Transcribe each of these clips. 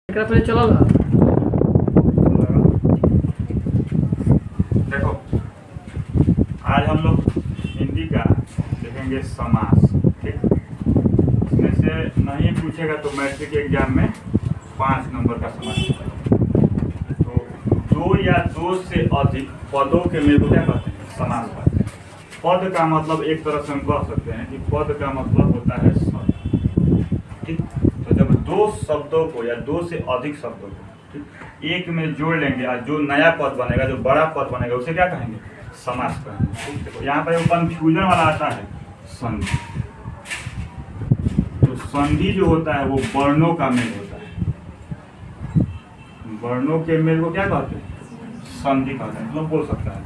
पहले चला ला। देखो आज हम लोग हिंदी का देखेंगे समास। ठीक, इसमें से नहीं पूछेगा तो मैट्रिक एग्जाम में 5 नंबर का समास पूछेगा। तो दो या दो से अधिक पदों के मेल को क्या कहते हैं? समास कहते हैं। पद का मतलब एक तरह से हम कह सकते हैं कि पद का मतलब होता है शब्द। ठीक, तो जब दो शब्दों को या दो से अधिक शब्दों को एक में जोड़ लेंगे और जो नया पद बनेगा, जो बड़ा पद बनेगा, उसे क्या कहेंगे? समास कहेंगे। देखो यहाँ पर कंफ्यूजन वाला आता है संधि। तो संधि जो होता है वो वर्णों का मेल होता है। वर्णों के मेल को क्या कहते हैं? संधि कहते हैं। लोग बोल सकता है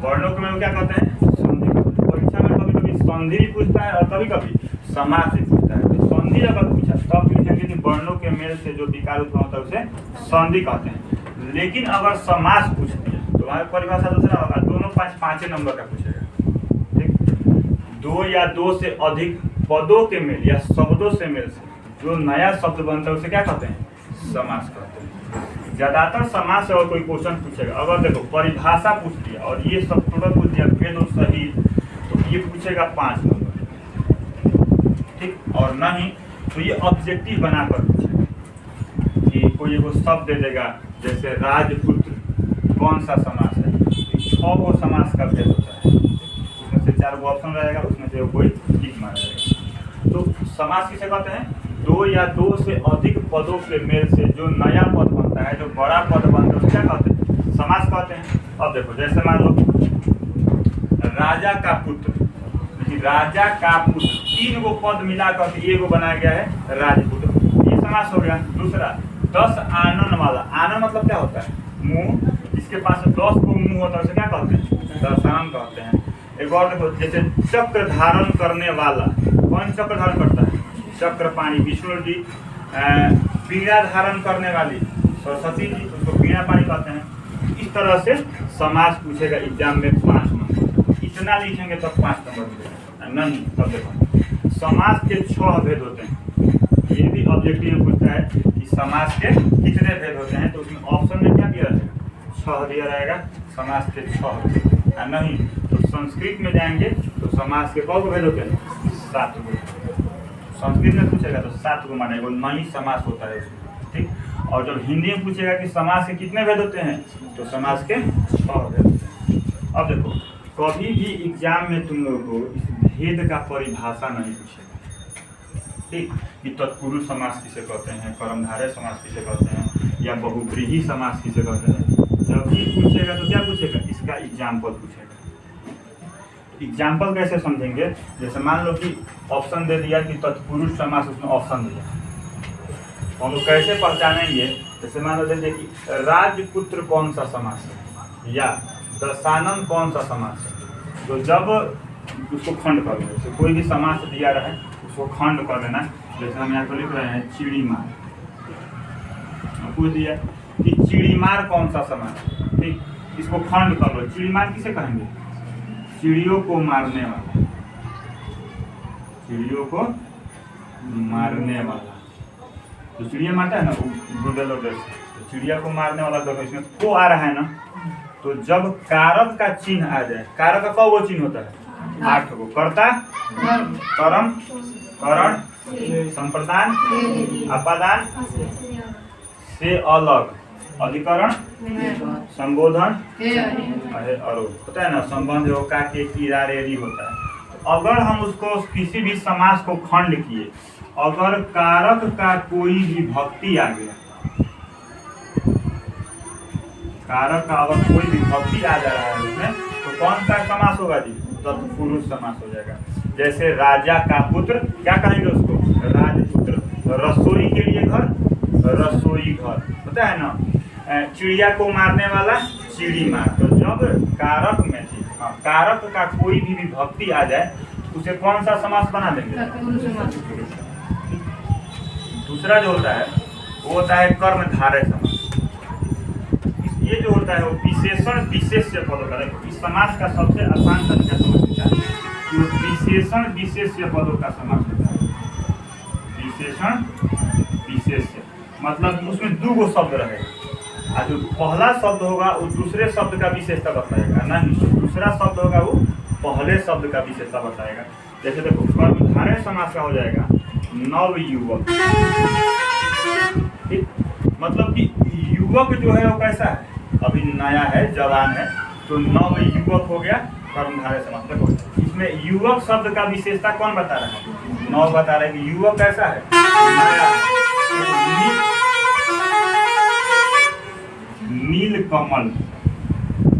वर्णों के मेल को क्या कहते हैं? संधि कहते हैं। परीक्षा में कभी कभी संधि भी पूछता है और कभी कभी समास भी पूछता है। तो संधि अगर पूछा तब लिखेंगे कि वर्णों के मेल से जो विकार उत्पन्न होता है उसे संधि कहते हैं। लेकिन अगर समास पूछ दिया तो वहाँ परिभाषा दूसरा होगा, दोनों 5 नंबर का पूछेगा। ठीक, दो या दो से अधिक पदों के मेल या शब्दों से मेल से जो नया शब्द बनता है उसे क्या कहते हैं? समास कहते हैं। ज्यादातर समास से और कोई क्वेश्चन पूछेगा, अगर देखो परिभाषा पूछ दिया और ये सब टोटल पूछ दिया भेद और सही, तो ये पूछेगा 5 नंबर। ठीक, और नहीं तो ये ऑब्जेक्टिव बनाकर पूछेगा कि कोई एगो शब्द दे देगा, जैसे राजपुत्र कौन सा समास है? 6 गो समास का भेद होता है। उसमें से 4 गो ऑप्शन रहेगा, उसमें से कोई टिक मारा रहेगा। तो समास किसे कहते हैं? दो या दो से अधिक पदों के मेल से जो नया पद बनता है, जो बड़ा पद बनता है, उसे क्या कहते हैं? समास कहते हैं। अब देखो जैसे मान लो राजा का पुत्र, राजा का पुत्र 3 गो पद मिलाकर एगो बनाया गया है राजपुत्र, ये समास हो गया। दूसरा 10 आनन वाला, आनन मतलब क्या होता है? मुंह, जिसके पास 10 गो मुंह होता है उसे क्या कहते हैं? दशानन कहते हैं। एक और देखो जैसे चक्र धारण करने वाला, कौन चक्र धारण करता है? चक्रपाणी विष्णु जी। पीड़ा धारण करने वाली सरस्वती जी, उसको पीड़ा पाणी कहते हैं। इस तरह से समास पूछेगा एग्जाम में 5 नंबर। इतना लिखेंगे तब 5 नंबर मिलेगा। नहीं, तब देखो समास के 6 भेद होते हैं। ये भी ऑब्जेक्टिव में पूछता है कि समास के कितने भेद होते हैं, तो उसमें ऑप्शन में क्या दिया रहेगा? 6 दिया रहेगा। समास के 6 भेद। नहीं तो संस्कृत में जाएंगे तो समास के कौ भेद होते हैं? 7 गो। संस्कृत में पूछेगा तो 7 गो मानेगा, नहीं समास होता है उसमें। ठीक, और जब हिंदी में पूछेगा कि समास के कितने भेद होते हैं, तो समास के 6 भेद होते हैं। अब देखो कभी भी एग्जाम में तुम लोगों को इस भेद का परिभाषा नहीं पूछेगा। ठीक, कि तत्पुरुष समास किसे कहते हैं, कर्मधारय समास किसे कहते हैं, या बहुव्रीहि समास किसे कहते हैं। जब भी पूछेगा तो क्या पूछेगा? इसका एग्जाम्पल पूछेगा। एग्जाम्पल कैसे समझेंगे? जैसे मान लो कि ऑप्शन दे दिया कि तत्पुरुष समास, उसमें ऑप्शन दिया, तो हम लोग कैसे पहचानेंगे? जैसे मान लो दे कि राजपुत्र कौन सा समास है या दशानन कौन सा समास है, तो जब उसको खंड कर लेना, जैसे कोई भी समास दिया रहे उसको खंड कर लेना। जैसे हम यहाँ पर लिख रहे हैं चिड़ीमार, पूछ दिया कि चिड़ीमार कौन सा समास है। ठीक, इसको खंड कर लो। चिड़ीमार किसे कहेंगे? चिड़ियों को मारने वाला, चिड़ियों को मारने वाला। तो चिड़िया मारता है ना गुडल और से, तो चिड़िया को मारने वाला। तो इसमें को आ रहा है ना, तो जब कारक का चिन्ह आ जाए, कारक का कौ चिन्ह होता है? 8 गो। कर्ता, कर्म, करण, संप्रदान, अपादान से अलग, अधिकरण, संबोधन, होता है ना, संबंध का के कीड़ा रेडी होता है। तो अगर हम उसको किसी भी समास को खंड किए, अगर कारक का कोई भी भक्ति आ गया, कारक का अगर कोई भी भक्ति आ जा रहा है उसमें, तो कौन सा समास होगा जी? तत्पुरुष समास हो जाएगा। जैसे राजा का पुत्र, क्या कहेंगे उसको? राजपुत्र। रसोई के लिए घर, रसोई घर, होता है ना। चिड़िया को मारने वाला, चिड़ी मार। तो जब कारक में कारक का कोई भी विभक्ति आ जाए तो उसे कौन सा समास बना देंगे? दूसरा जो होता है वो होता है कर्मधारय समास। ये जो होता है वो विशेषण विशेष्य पद होता है। इस समास का सबसे आसान तरीका समझ है कि विशेषण विशेष्य पदों का समास होता है। विशेषण विशेष्य मतलब कि उसमें दो गो शब्द रहेगा, और जो पहला शब्द होगा वो दूसरे शब्द का विशेषता बताएगा, नहीं जो दूसरा शब्द होगा वो पहले शब्द का विशेषता बताएगा। जैसे देखो कर्मधारय समास का हो जाएगा नवयुवक, ठीक, मतलब कि युवक जो है वो कैसा है, अभी नया है, जवान है, तो नवयुवक हो गया कर्मधारय समास। देखो इसमें युवक शब्द का विशेषता कौन बता रहा है, नव बता रहा है कि युवक कैसा है, नया है। नील कमल,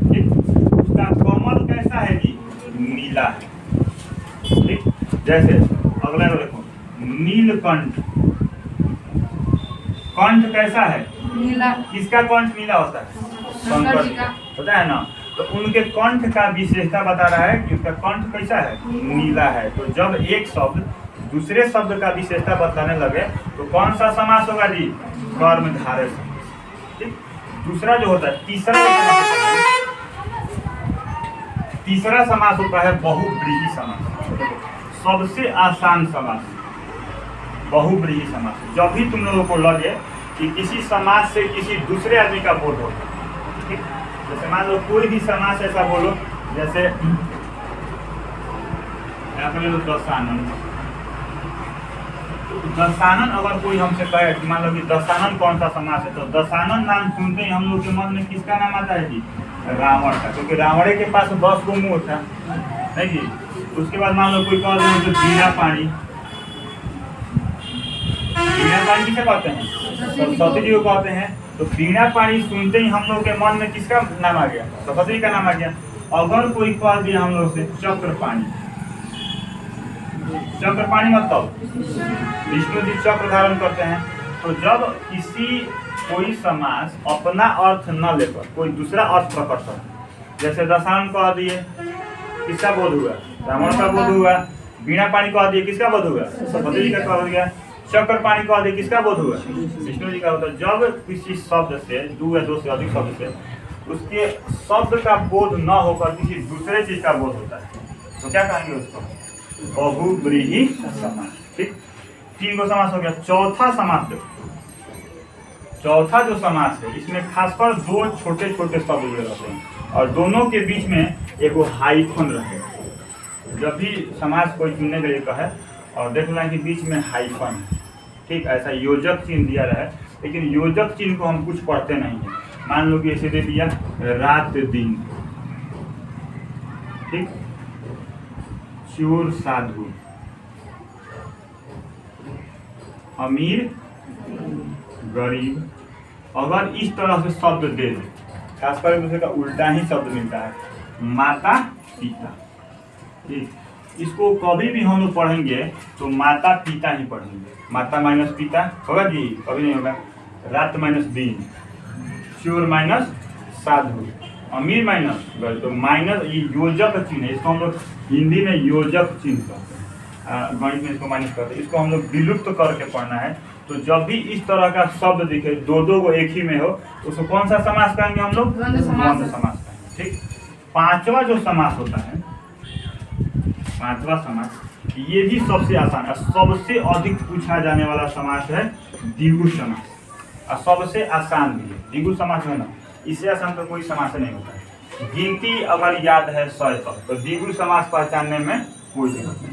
ठीक, उसका कमल कैसा है जी, नीला है, ठीक। जैसे अगला को देखो नीलकंठ, कंठ कैसा है, नीला। किसका कंठ नीला होता है, शंकर जी का होता है ना। तो उनके कंठ का विशेषता बता रहा है कि उसका कंठ कैसा है, नीला है। तो जब एक शब्द दूसरे शब्द का विशेषता बताने लगे तो कौन सा समास होगा जी, कर्मधारय समास, ठीक। दूसरा जो होता है तीसरा समास होता है बहुव्रीहि समास, सबसे आसान समास बहुव्रीहि समास। जब भी तुम लोगों को लगे कि किसी समास से किसी दूसरे आदमी का बोध हो, ठीक, जैसे मान लो कोई भी समास ऐसा बोलो, जैसे यहाँ पर ले लो दशानन, दशानन अगर कोई हमसे कहे कि मान लो कि दशानन कौन सा समास है, तो दशानन नाम सुनते ही हम लोग के मन में किसका नाम आता है जी, रावण का, क्योंकि रावण के पास 10 गो मुंह था, नहीं जी। उसके बाद मान लो कोई कह दे जो बीना पानी, बीना पानी किसे कहते हैं, सरस्वती जी को कहते हैं। तो बीना पानी सुनते ही हम लोग के मन में किसका नाम आ गया, सरस्वती जी का नाम आ गया। अगर कोई कह दिया हम लोग से चक्र पानी, चक्र पानी मतलब विष्णु जी चक्र धारण करते हैं। तो जब किसी कोई समास अपना अर्थ न लेकर कोई दूसरा अर्थ प्रकट कर, जैसे दशानन कह दिए किसका बोध हुआ, रावण का बोध हुआ। बीना पानी कह दिए किसका बोध हुआ, सरस्वती जी का बोध हुआ। चक्र पानी कह दिए किसका बोध हुआ, विष्णु जी का होता है। जब किसी शब्द से दो या दो से अधिक शब्द से उसके शब्द का बोध न होकर किसी दूसरे चीज का बोध होता है तो क्या कहेंगे उसको, बहुव्रीहि समास, ठीक। 3 गो समास हो गया। चौथा समास देखो, चौथा जो समास है इसमें खासकर 2 छोटे छोटे शब्द जुड़े रहते हैं और दोनों के बीच में एगो हाइफन रहेगा। जब भी समास कोई चुनने के लिए कहे और देख लें कि बीच में हाइफन है, ठीक, ऐसा योजक चिन्ह दिया रहा है, लेकिन योजक चिन्ह को हम कुछ पढ़ते नहीं है। मान लो कि ऐसे दे दिया रात दिन, ठीक, चोर साधु, अमीर गरीब, अगर इस तरह से शब्द दे दे, खासकर दूसरे का उल्टा ही शब्द मिलता है, माता पिता, ठीक। इसको कभी भी हम लोग पढ़ेंगे तो माता पिता ही पढ़ेंगे, माता माइनस पिता होगा जी, कभी नहीं होगा। रात माइनस दिन, चोर माइनस साधु, अमीर माइनस गरीब, तो माइनस ये योजक चिन्ह है, इसको हम लोग हिंदी में योजक चिन्ह कहते हैं, गणित में इसको माइनस करते हैं। इसको हम लोग विलुप्त करके पढ़ना है। तो जब भी इस तरह का शब्द दिखे 2-2 गो एक ही में हो, उसको कौन सा समास कहेंगे हम लोग, द्वंद्व समास कहेंगे, ठीक। 5वां जो समास होता है, 5वां समास, ये भी सबसे आसान है, सबसे अधिक पूछा जाने वाला समास है द्विगु समास, और सबसे आसान भी है। द्विगु समास है ना, इससे आसान तो कोई समास नहीं होता है। गिनती अगर याद है 100 तक तो द्विगु समास पहचानने में कोई दिक्कत नहीं,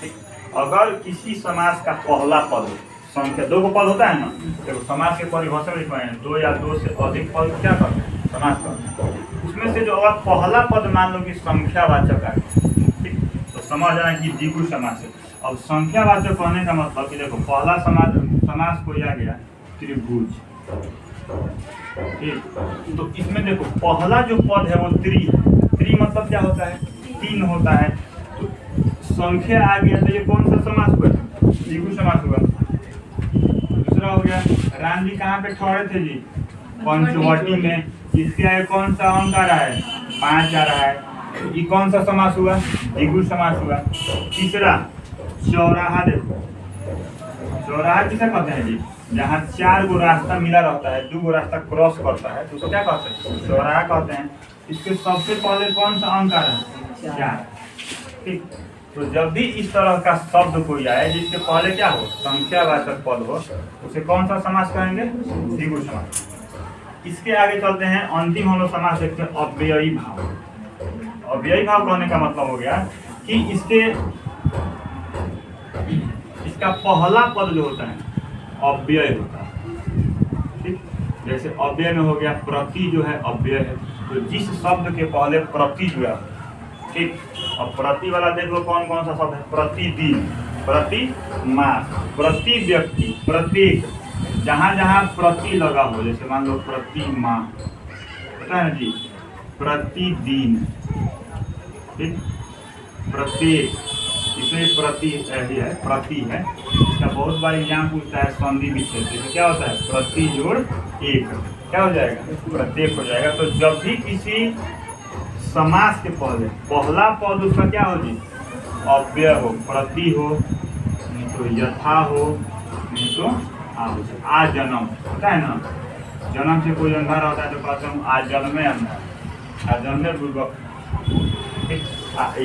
ठीक। अगर किसी समास का पहला पद संख्या 2 को पद होता है ना, देखो समास के परिभाषा में लिखवाए 2 या 2 से अधिक पद क्या करते हैं, समास करते हैं। उसमें से जो अगर पहला पद मान लो कि संख्यावाचक है, ठीक, तो समझ जाना कि द्विगु समास है। अब संख्यावाचक कहने का मतलब कि देखो पहला समास कोई आ गया त्रिभुज, ठीक। तो इसमें देखो पहला जो पद है वो त्रि है, त्रि मतलब क्या होता है, 3 होता है। तो संख्या आ गया तो ये कौन सा समास हुआ, द्विगु समास हुआ। दूसरा हो गया राम जी कहाँ पे ठहरे थे जी, पंचवटी में, इसके आगे कौन सा अंक आ रहा है, 5 आ रहा है, ये कौन सा समास हुआ, द्विगु समास हुआ। तीसरा चौराहा, देखो चौराहा किसे कहते हैं जी, जहाँ 4 गो रास्ता मिला रहता है, 2 गो रास्ता क्रॉस करता है तो उसको क्या कहते हैं, चौराहा कहते हैं। इसके सबसे पहले कौन सा अंक आ रहा है, 4, ठीक। तो जब भी इस तरह का शब्द कोई आए जिसके पहले क्या हो, संख्यावाचक पद हो, उसे कौन सा समास कहेंगे, द्विगु समास। इसके आगे चलते हैं, अंतिम हम लोग समास देखते हैं अव्ययी भाव। अव्ययी भाव कहने का मतलब हो गया कि इसका पहला पद जो होता है अव्यय होता है, ठीक। जैसे अव्यय में हो गया प्रति, जो है अव्यय है, तो जिस शब्द के पहले प्रति जुड़ा, ठीक। अब प्रति वाला देख लो कौन कौन सा शब्द है, प्रतिदिन, प्रति मास, प्रति व्यक्ति, प्रत्येक, जहां जहां प्रति लगा हो, जैसे मान लो प्रति माह, पता है जी, प्रतिदिन, ठीक, प्रत्येक, इसमें प्रति ही है, प्रति है। इसका बहुत बार एग्जाम पूछता है संधि विच्छेद, तो क्या होता है, प्रति जोड़ एक, क्या हो जाएगा, प्रत्येक हो जाएगा। तो जब भी किसी समास के पहले पहला पद उसका क्या हो जी, अव्यय हो, प्रति हो, नहीं तो यथा हो, नहीं तो आ जन्म, होता है ना, जन्म से कोई अंधारा होता है तो कहते हैं आज जन्मे अंधार, आज जन्मे पूर्वक,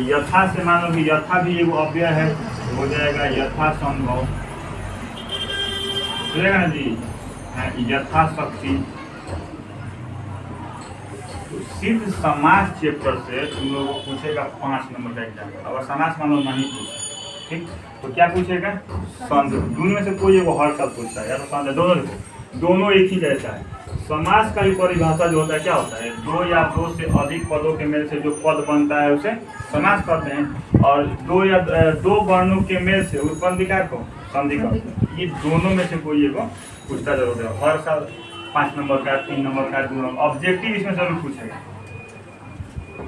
यथा से मानो कि यथा भी एगो अव्यय है, तो हो जाएगा यथा संभव, बुझेगा ना जी, यथा शक्ति। तो सिर्फ समास चैप्टर से तुम लोगों को पूछेगा 5 नंबर का एग्जाम, अगर समास मान लो नहीं पूछा, ठीक, तो क्या पूछेगा, संधि, दोनों में से कोई एगो हर शब्द पूछता है, या तो संधि, दोनों एक ही जैसा है। समास का भी परिभाषा जो होता है क्या होता है, दो या दो से अधिक पदों के मेल से जो पद बनता है उसे समास कहते हैं, और दो या दो वर्णों के मेल से उत्पन्न विकार को संधि कहते हैं। ये दोनों में से कोई एक पूछता जरूर है, हर साल 5 नंबर का, 3 नंबर का, 2 नंबर ऑब्जेक्टिव इसमें जरूर पूछेगा।